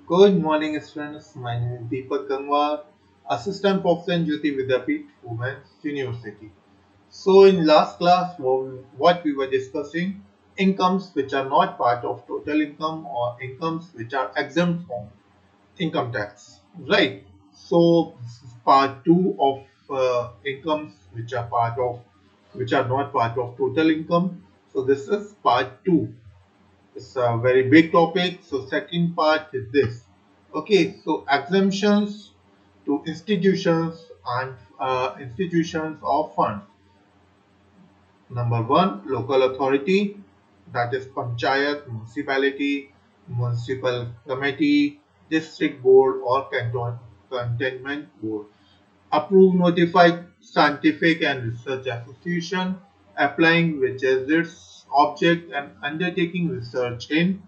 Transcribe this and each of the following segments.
Good morning, students. My name is DEEPAK, GANGWAR, Assistant Professor in JAYOTI VIDHYAPEETH, Women's University. So, in last class, what we were discussing, incomes which are not part of total income or incomes which are exempt from income tax, right? So, this is part two of incomes which are not part of total income. So, this is part two. It's a very big topic. So second part is this. Okay, so exemptions to institutions and institutions of funds. Number one, local authority, that is panchayat, municipality, municipal committee, district board or cantonment board. Approved notified scientific and research association applying which is its object and undertaking research in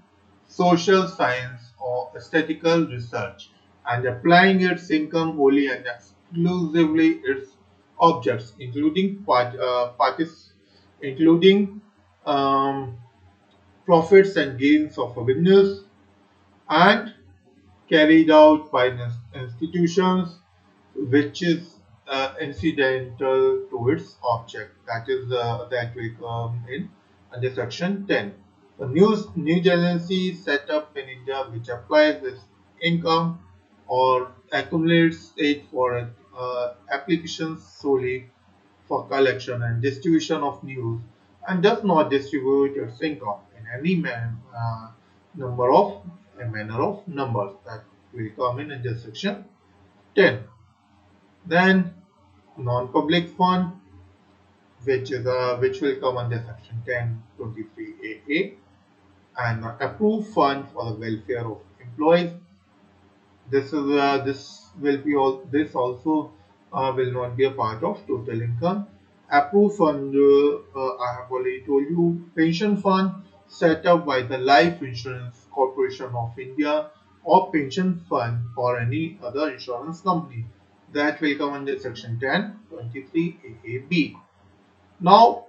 social science or aesthetical research and applying its income wholly and exclusively its objects including um, profits and gains of a business and carried out by institutions which is incidental to its object. That will come in under section 10. The news agency set up in India which applies its income or accumulates it for applications solely for collection and distribution of news and does not distribute its income in any manner of numbers. That will come in under section 10. Then non-public fund, which will come under section 1023AA, and approved fund for the welfare of employees. This also will not be a part of total income. Approved fund, I have already told you, pension fund set up by the Life Insurance Corporation of India or pension fund or any other insurance company. That will come under section 1023AA-B. Now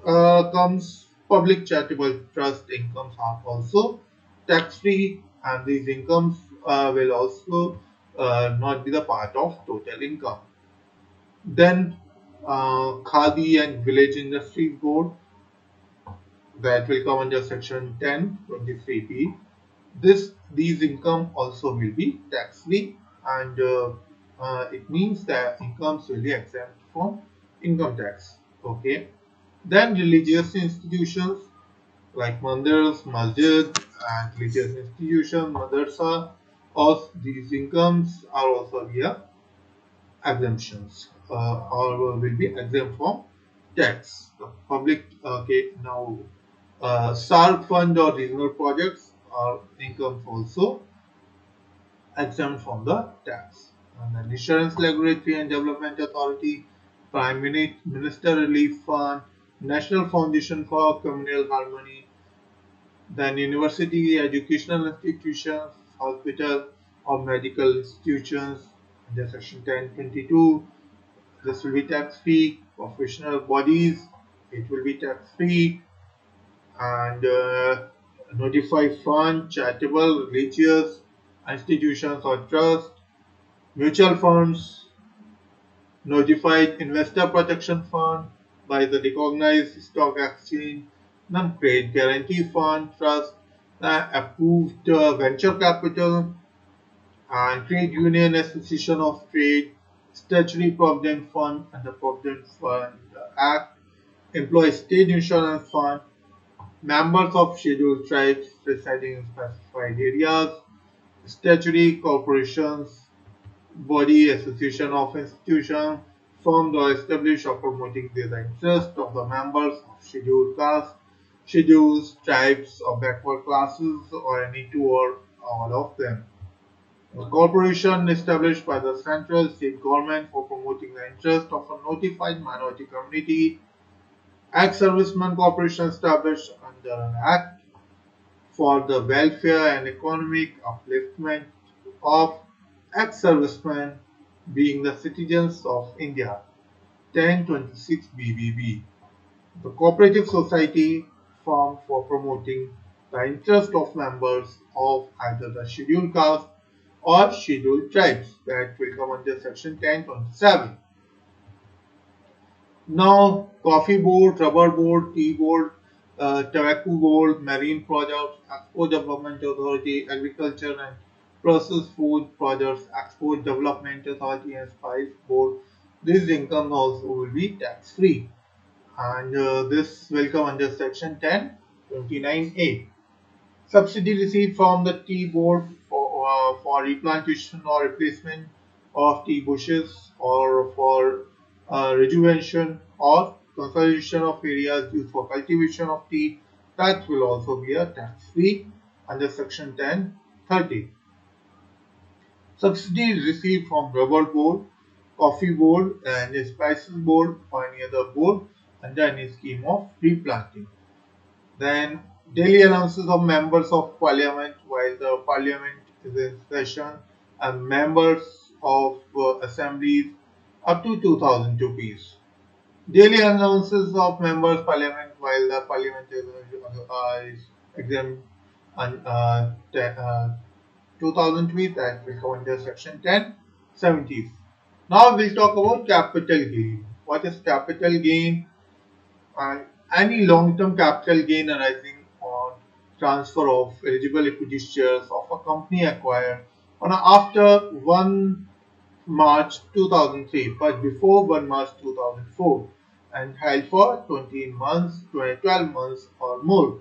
comes public charitable trust incomes are also tax free, and these incomes will also not be the part of total income. Then Khadi and Village Industries Board, that will come under section 1023B. These income also will be tax free, and it means that incomes will be exempt from income tax. Okay. Then religious institutions like mandirs, masjid, and religious institutions, madrasa, all these incomes are also here exemptions or will be exempt from tax. The public, okay, now SARC fund or regional projects are incomes also exempt from the tax. And then Insurance Regulatory and Development Authority, Prime Minister Relief Fund, National Foundation for Communal Harmony, then university, educational institutions, hospital or medical institutions under section 1022. This will be tax free. Professional bodies, it will be tax free. And notified fund, charitable, religious institutions or trust, mutual funds, notified investor protection fund by the recognized stock exchange, non-trade guarantee fund, trust, approved venture capital, and trade union association of trade, statutory provident fund and the Provident Fund Act, employee state insurance fund, members of scheduled tribes residing in specified areas, statutory corporations, body, association of institutions formed or established or promoting the interest of the members of scheduled castes, schedules, tribes, or backward classes, or any two or all of them. A corporation established by the central state government for promoting the interest of a notified minority community. Ex-serviceman corporation established under an act for the welfare and economic upliftment of ex-servicemen being the citizens of India. 1026 BBB. The cooperative society formed for promoting the interest of members of either the scheduled caste or scheduled tribes that will come under section 1027. Now, coffee board, rubber board, tea board, tobacco board, marine projects, export development authority, agriculture and processed food projects, export development authority and spice board. These incomes also will be tax free, and this will come under section 1029A. Subsidy received from the tea board for replantation or replacement of tea bushes or for rejuvenation or conservation of areas used for cultivation of tea, that will also be a tax free under section 1030. Subsidy received from rubber board, coffee board and spices board or any other board under any scheme of replanting. Then daily allowances of members of parliament while the parliament is in session and members of assemblies up to 2000 rupees. Daily allowances of members parliament while the parliament is exempt and 2000 rupees, that will come under section 1070. Now we'll talk about capital gain. What is capital gain? And any long-term capital gain arising on transfer of eligible equity shares of a company acquired on after 1 March 2003 but before 1 March 2004 and held for 20 months, 12 months or more.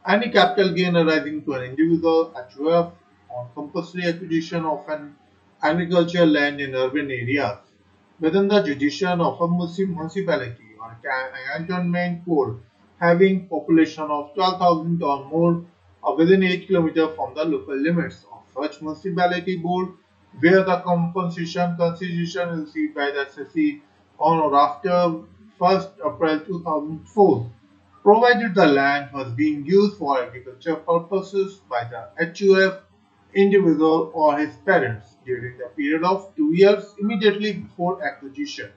Any capital gain arising to an individual HUF on compulsory acquisition of an agricultural land in urban areas within the jurisdiction of a municipality or cantonment board having population of 12,000 or more or within 8 km from the local limits of such municipality board where the compensation constitution is received by the SSE on or after 1st April 2004, provided the land was being used for agricultural purposes by the HUF individual or his parents during the period of 2 years immediately before acquisition.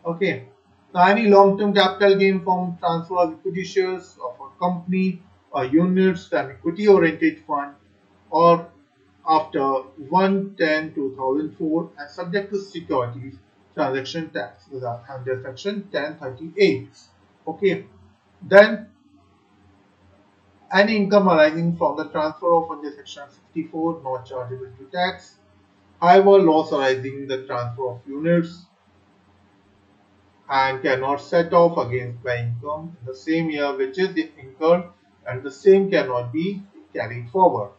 Okay. Now, any long-term capital gain from transfer of equity shares of a company or units to an equity-oriented fund or after 1/10/2004 and subject to securities transaction tax under section 1038. Okay. Then any income arising from the transfer of under section 64 not chargeable to tax. However, loss arising in the transfer of units and cannot set off against the income in the same year which is incurred and the same cannot be carried forward.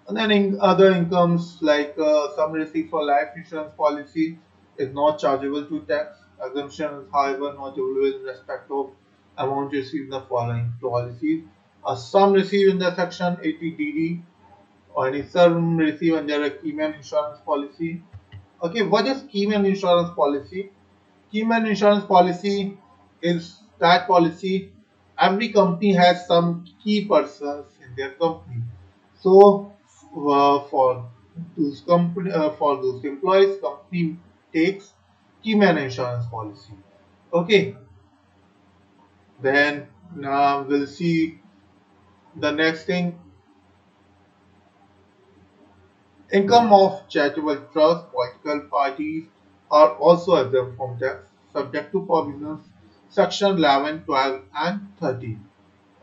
And then other incomes like some receipt for life insurance policy is not chargeable to tax. Exemption is however not available in respect of amount received in the following policies. A sum received in the section 80DD or any sum received under a Keyman insurance policy. Okay, what is Keyman insurance policy? Keyman insurance policy is that policy. Every company has some key persons in their company. So for those employees, company takes Keyman insurance policy. Okay. Then now we'll see the next thing. Income of charitable trusts, political parties are also exempt from tax, subject to provisions section 11, 12 and 13.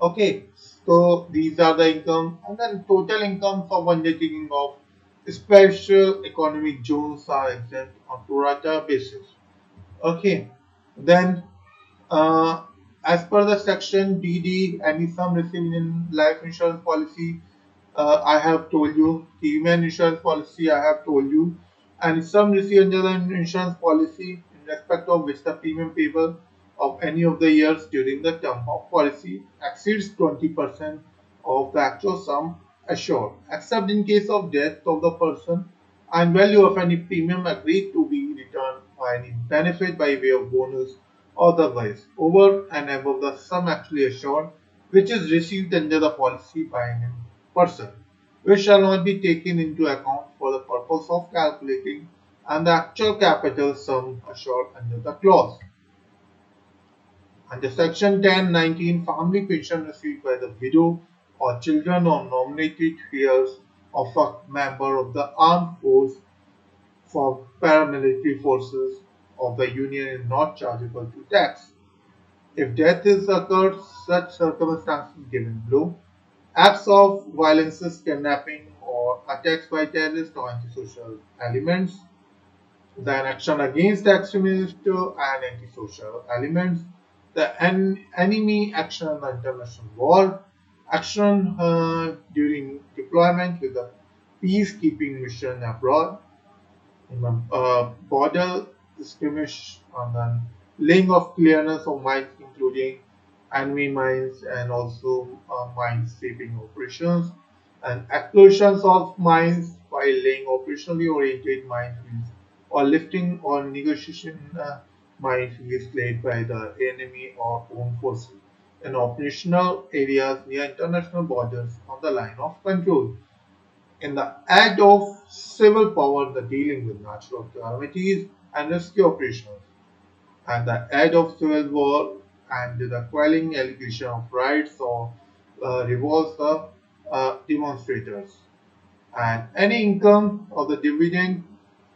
Okay, so these are the income and then total income for undertaking of special economic zones are exempt on pro rata basis. Okay, then uh, as per the section DD, any sum received in life insurance policy, I have told you. Human insurance policy, I have told you. And sum received under the insurance policy in respect of which the premium payable of any of the years during the term of policy exceeds 20% of the actual sum assured, except in case of death of the person and value of any premium agreed to be returned or any benefit by way of bonus or otherwise over and above the sum actually assured which is received under the policy by an person, which shall not be taken into account for the purpose of calculating and the actual capital sum assured under the clause. Under Section 10(19), family pension received by the widow or children or nominated heirs of a member of the armed force for paramilitary forces of the Union is not chargeable to tax. If death is occurred, such circumstances given below, acts of violence, kidnapping, or attacks by terrorist or antisocial elements, then action against extremist and antisocial elements, the enemy action in the international war, action during deployment with the peacekeeping mission abroad, border skirmish, and then laying of clearance of mines, including enemy mines and also mine sweeping operations, and explosions of mines by laying operationally oriented minefields or lifting or negotiation minefields laid by the enemy or own forces in operational areas near international borders on the line of control. In the act of civil power, the dealing with natural calamities and rescue operations, and the act of civil war and the quelling allegation of riots or revolts the demonstrators, and any income of the dividend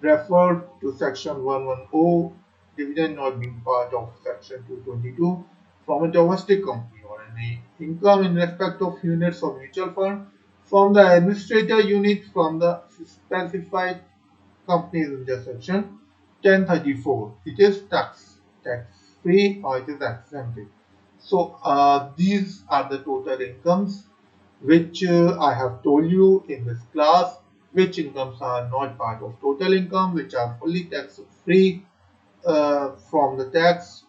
referred to Section 110, dividend not being part of Section 222 from a domestic company, or any income in respect of units of mutual fund from the administrator unit from the specified companies in the Section 1034. It is tax free or it is exempted. So these are the total incomes which I have told you in this class, which incomes are not part of total income, which are fully tax free from the tax.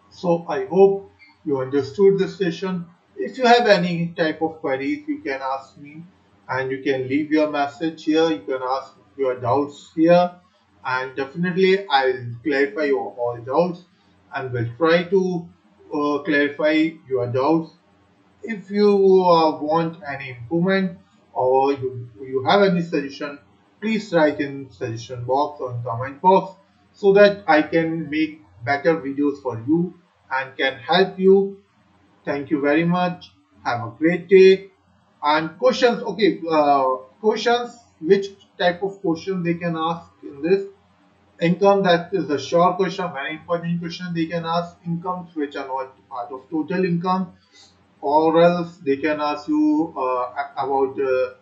So I hope you understood this session. If you have any type of queries, you can ask me, and you can leave your message here. You can ask your doubts here, and definitely I will clarify your all doubts and will try to clarify your doubts. If you want any improvement or you have any suggestion, please write in suggestion box or in comment box so that I can make better videos for you and can help you. Thank you very much. Have a great day. And questions, okay, questions, which type of question they can ask in this? Income, that is a short question, very important question. They can ask incomes which are not part of total income, or else they can ask you about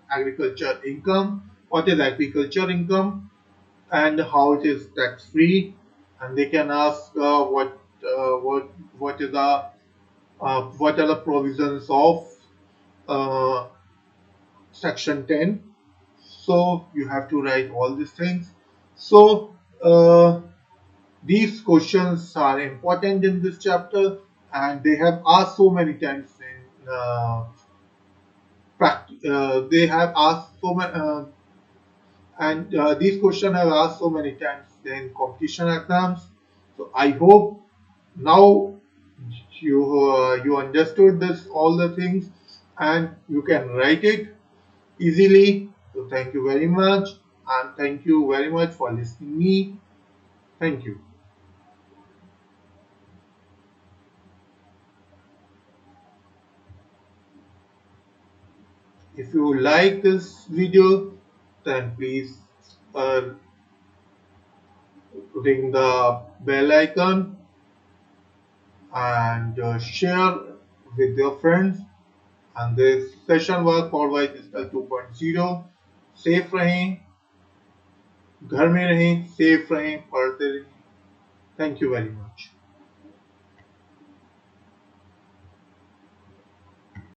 agriculture income. What is agriculture income and how it is tax free? And they can ask what is the what are the provisions of uh, section 10. So you have to write all these things. So these questions are important in this chapter, and they have asked so many times in they have asked so many, and these questions have asked so many times in competition exams. So I hope now you understood this all the things, and you can write it easily. So thank you very much, and thank you very much for listening me. Thank you. If you like this video, then please uh, ring the bell icon and share with your friends. And this session was powered by Digital 2.0. Safe रहें, घर में रहें, safe रहें, पढ़ते रहें. Thank you very much.